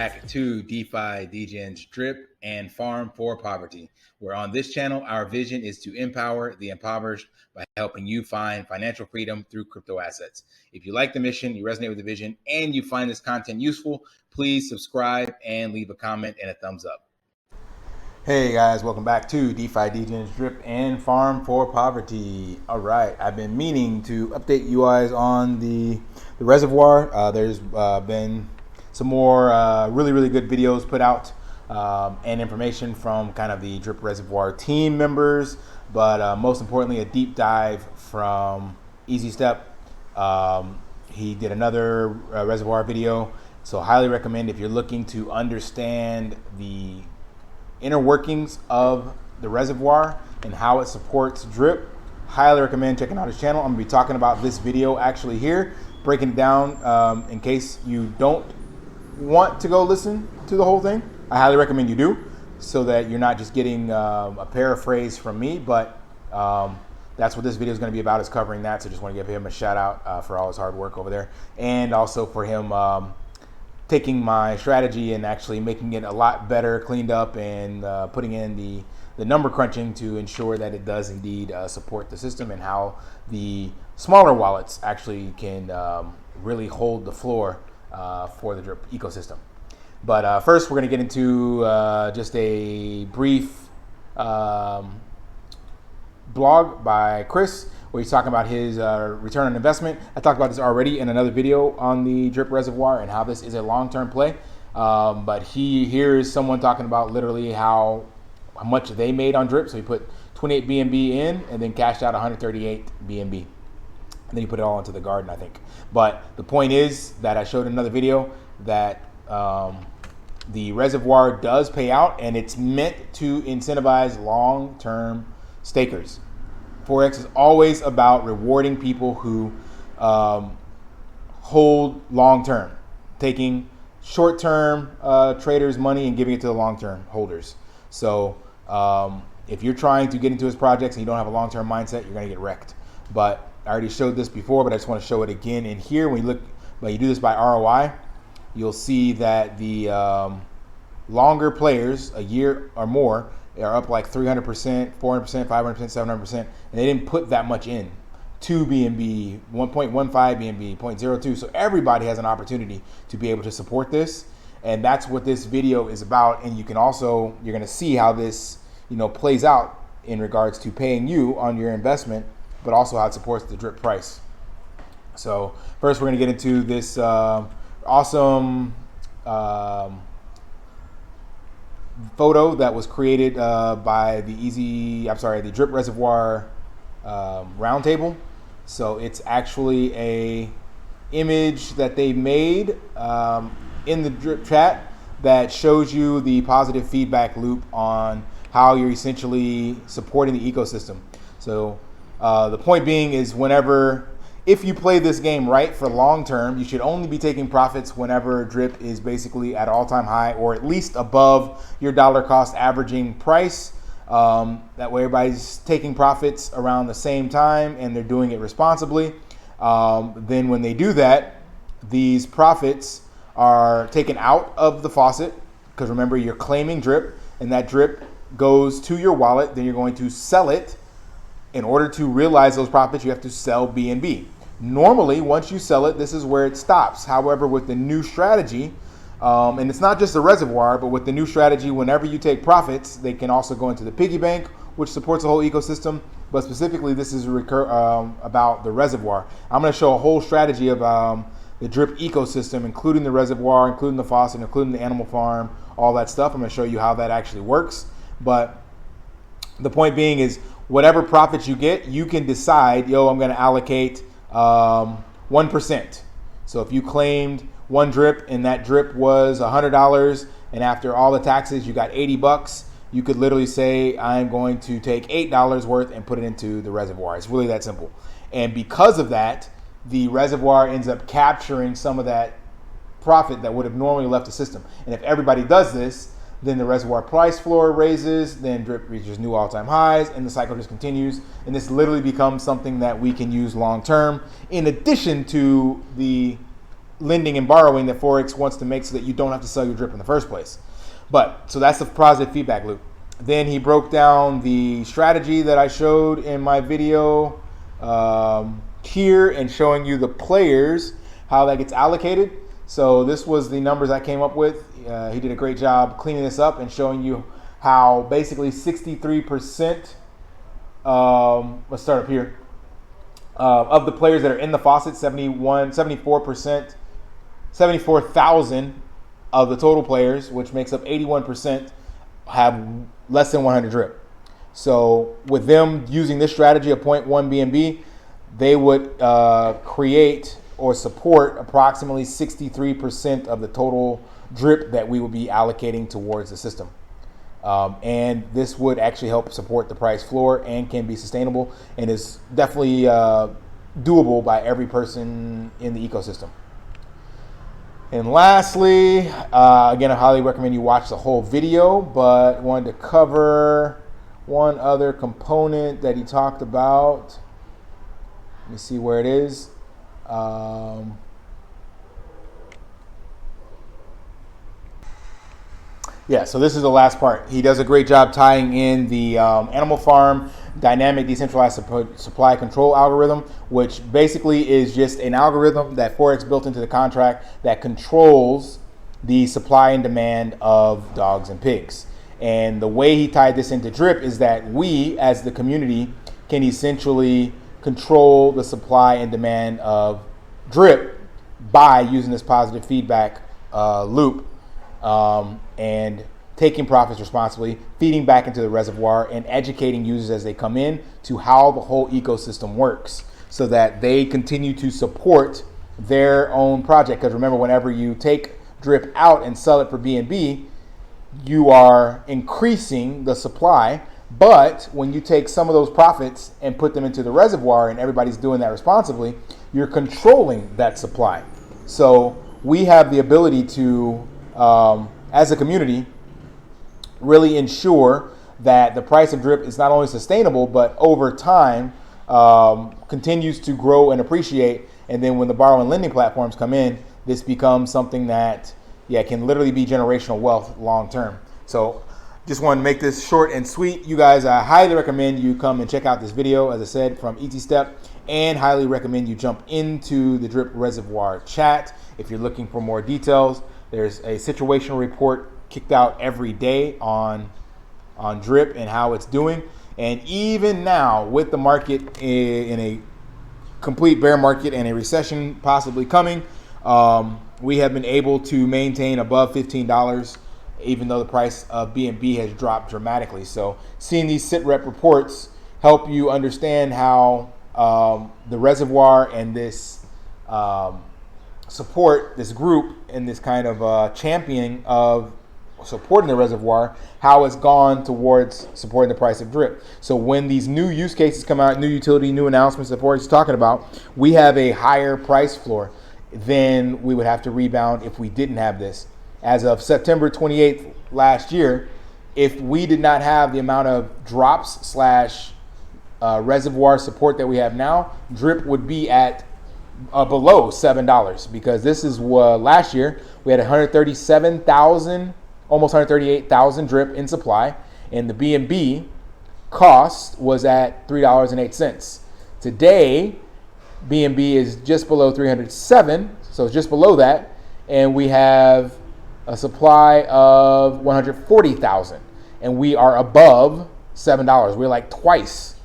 back to DeFi, Degens, Drip, and Farm for Poverty, where on this channel, our vision is to empower the impoverished by helping you find financial freedom through crypto assets. If you like the mission, you resonate with the vision, and you find this content useful, please subscribe and leave a comment and a thumbs up. Hey guys, welcome back to DeFi, Degens, Drip, and Farm for Poverty. All right, I've been meaning to update you guys on the reservoir. There's been some more really good videos put out and information from kind of the Drip Reservoir team members, but most importantly, a deep dive from Easy Step. He did another reservoir video, so highly recommend if you're looking to understand the inner workings of the reservoir and how it supports Drip. Highly recommend checking out his channel. I'm gonna be talking about this video actually here, breaking it down in case you don't want to go listen to the whole thing. I highly recommend you do, so that you're not just getting a paraphrase from me, but that's what this video is going to be about, is covering that. So just want to give him a shout out for all his hard work over there, and also for him taking my strategy and actually making it a lot better, cleaned up, and putting in the number crunching to ensure that it does indeed support the system, and how the smaller wallets actually can really hold the floor for the Drip ecosystem. But first, we're going to get into just a brief blog by Chris, where he's talking about his return on investment. I talked about this already in another video on the Drip Reservoir and how this is a long-term play. But here's someone talking about literally how much they made on Drip. So he put 28 BNB in and then cashed out 138 BNB. And then he put it all into the garden, I think. But the point is that I showed in another video that the reservoir does pay out, and it's meant to incentivize long-term stakers. Forex is always about rewarding people who hold long-term, taking short-term traders' money and giving it to the long-term holders. So if you're trying to get into his projects and you don't have a long-term mindset, you're going to get wrecked. But I already showed this before, but I just want to show it again. And here, when you do this by ROI, you'll see that the longer players, a year or more, are up like 300%, 400%, 500%, 700%, and they didn't put that much in. 2 BNB, 1.15 BNB, 0.02. So everybody has an opportunity to be able to support this, and that's what this video is about. And you can also, you're going to see how this, plays out in regards to paying you on your investment, but also how it supports the Drip price. So first, we're going to get into this awesome photo that was created by the Drip Reservoir roundtable. So it's actually a image that they made in the Drip chat that shows you the positive feedback loop on how you're essentially supporting the ecosystem. So the point being is, if you play this game right for long term, you should only be taking profits whenever Drip is basically at all-time high, or at least above your dollar cost averaging price. That way everybody's taking profits around the same time and they're doing it responsibly. Then when they do that, these profits are taken out of the faucet, because remember, you're claiming Drip, and that Drip goes to your wallet. Then you're going to sell it. In order to realize those profits, you have to sell BNB. Normally, once you sell it, this is where it stops. However, with the new strategy, and it's not just the reservoir, but with the new strategy, whenever you take profits, they can also go into the piggy bank, which supports the whole ecosystem. But specifically, this is about the reservoir. I'm going to show a whole strategy of the Drip ecosystem, including the reservoir, including the faucet, including the animal farm, all that stuff. I'm going to show you how that actually works. But the point being is, whatever profits you get, you can decide, I'm going to allocate 1%. So if you claimed one Drip and that Drip was $100, and after all the taxes you got $80, you could literally say, I'm going to take $8 worth and put it into the reservoir. It's really that simple. And because of that, the reservoir ends up capturing some of that profit that would have normally left the system. And if everybody does this, then the reservoir price floor raises, then Drip reaches new all-time highs, and the cycle just continues. And this literally becomes something that we can use long-term, in addition to the lending and borrowing that Forex wants to make so that you don't have to sell your drip in the first place. But so that's the positive feedback loop. Then he broke down the strategy that I showed in my video here and showing you the players, how that gets allocated. So this was the numbers I came up with. He did a great job cleaning this up and showing you how basically 63%, let's start up here, of the players that are in the Faucet, 74%, 74,000 of the total players, which makes up 81%, have less than 100 drip. So with them using this strategy of 0.1 BNB, they would create or support approximately 63% of the total drip that we would be allocating towards the system. And this would actually help support the price floor and can be sustainable and is definitely doable by every person in the ecosystem. And lastly, again, I highly recommend you watch the whole video, but I wanted to cover one other component that he talked about. Let me see where it is. Yeah, so this is the last part. He does a great job tying in the animal farm dynamic decentralized supply control algorithm, which basically is just an algorithm that Forex built into the contract that controls the supply and demand of dogs and pigs. And the way he tied this into drip is that we, as the community, can essentially control the supply and demand of drip by using this positive feedback loop. And taking profits responsibly, feeding back into the reservoir, and educating users as they come in to how the whole ecosystem works so that they continue to support their own project. Because remember, whenever you take drip out and sell it for BNB, you are increasing the supply. But when you take some of those profits and put them into the reservoir and everybody's doing that responsibly, you're controlling that supply. So we have the ability to, as a community, really ensure that the price of drip is not only sustainable, but over time continues to grow and appreciate. And then when the borrow and lending platforms come in, this becomes something that, can literally be generational wealth long term. So just want to make this short and sweet. You guys, I highly recommend you come and check out this video, as I said, from ET Step, and highly recommend you jump into the Drip Reservoir chat if you're looking for more details. There's a situational report kicked out every day on drip and how it's doing. And even now, with the market in a complete bear market and a recession possibly coming, we have been able to maintain above $15, even though the price of BNB has dropped dramatically. So seeing these sit rep reports help you understand how the reservoir and this support, this group, and this kind of championing of supporting the reservoir, how it's gone towards supporting the price of drip. So when these new use cases come out, new utility, new announcements that Forex is talking about, we have a higher price floor than we would have to rebound if we didn't have this. As of September 28th last year, if we did not have the amount of drops slash reservoir support that we have now, drip would be at below $7, because this is last year we had 137,000, almost 138,000 drip in supply, and the BNB cost was at $3.08. Today, BNB is just below 307, so it's just below that, and we have a supply of 140,000, and we are above $7. We're like twice,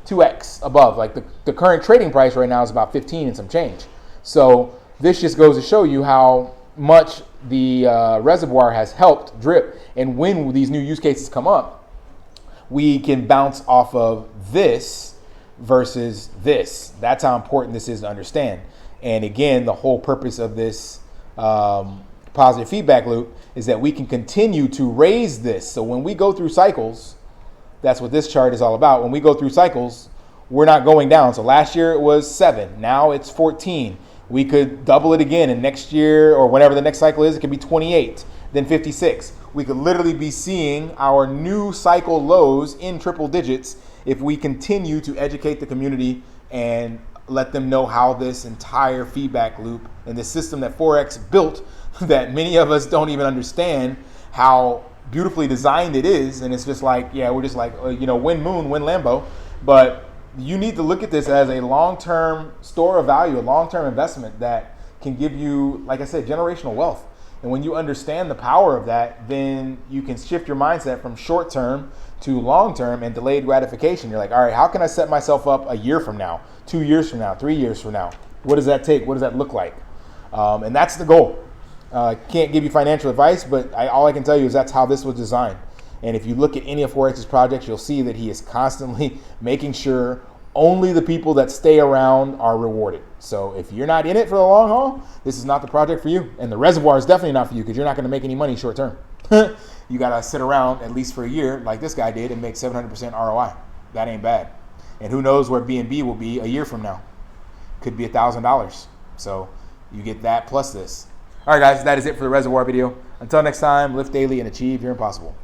2x above. Like the current trading price right now is about 15 and some change. So this just goes to show you how much the reservoir has helped drip. And when these new use cases come up, we can bounce off of this versus this. That's how important this is to understand. And again, the whole purpose of this positive feedback loop is that we can continue to raise this. So when we go through cycles, that's what this chart is all about. When we go through cycles, we're not going down. So last year it was 7, now it's 14. We could double it again, and next year, or whenever the next cycle is, it could be 28, then 56. We could literally be seeing our new cycle lows in triple digits if we continue to educate the community and let them know how this entire feedback loop and the system that Forex built that many of us don't even understand how beautifully designed it is. And it's just like, yeah, we're just like, win Moon, win Lambo. But you need to look at this as a long-term store of value, a long-term investment that can give you, like I said, generational wealth. And when you understand the power of that, then you can shift your mindset from short-term to long-term and delayed gratification. You're like, all right, how can I set myself up a year from now, 2 years from now, 3 years from now? What does that take? What does that look like? And that's the goal. Can't give you financial advice, but all I can tell you is that's how this was designed. And if you look at any of Forex's projects, you'll see that he is constantly making sure only the people that stay around are rewarded. So if you're not in it for the long haul, this is not the project for you. And the reservoir is definitely not for you because you're not going to make any money short term. You got to sit around at least for a year like this guy did and make 700% ROI. That ain't bad. And who knows where BNB will be a year from now. Could be $1,000. So you get that plus this. All right, guys, that is it for the reservoir video. Until next time, lift daily and achieve your impossible.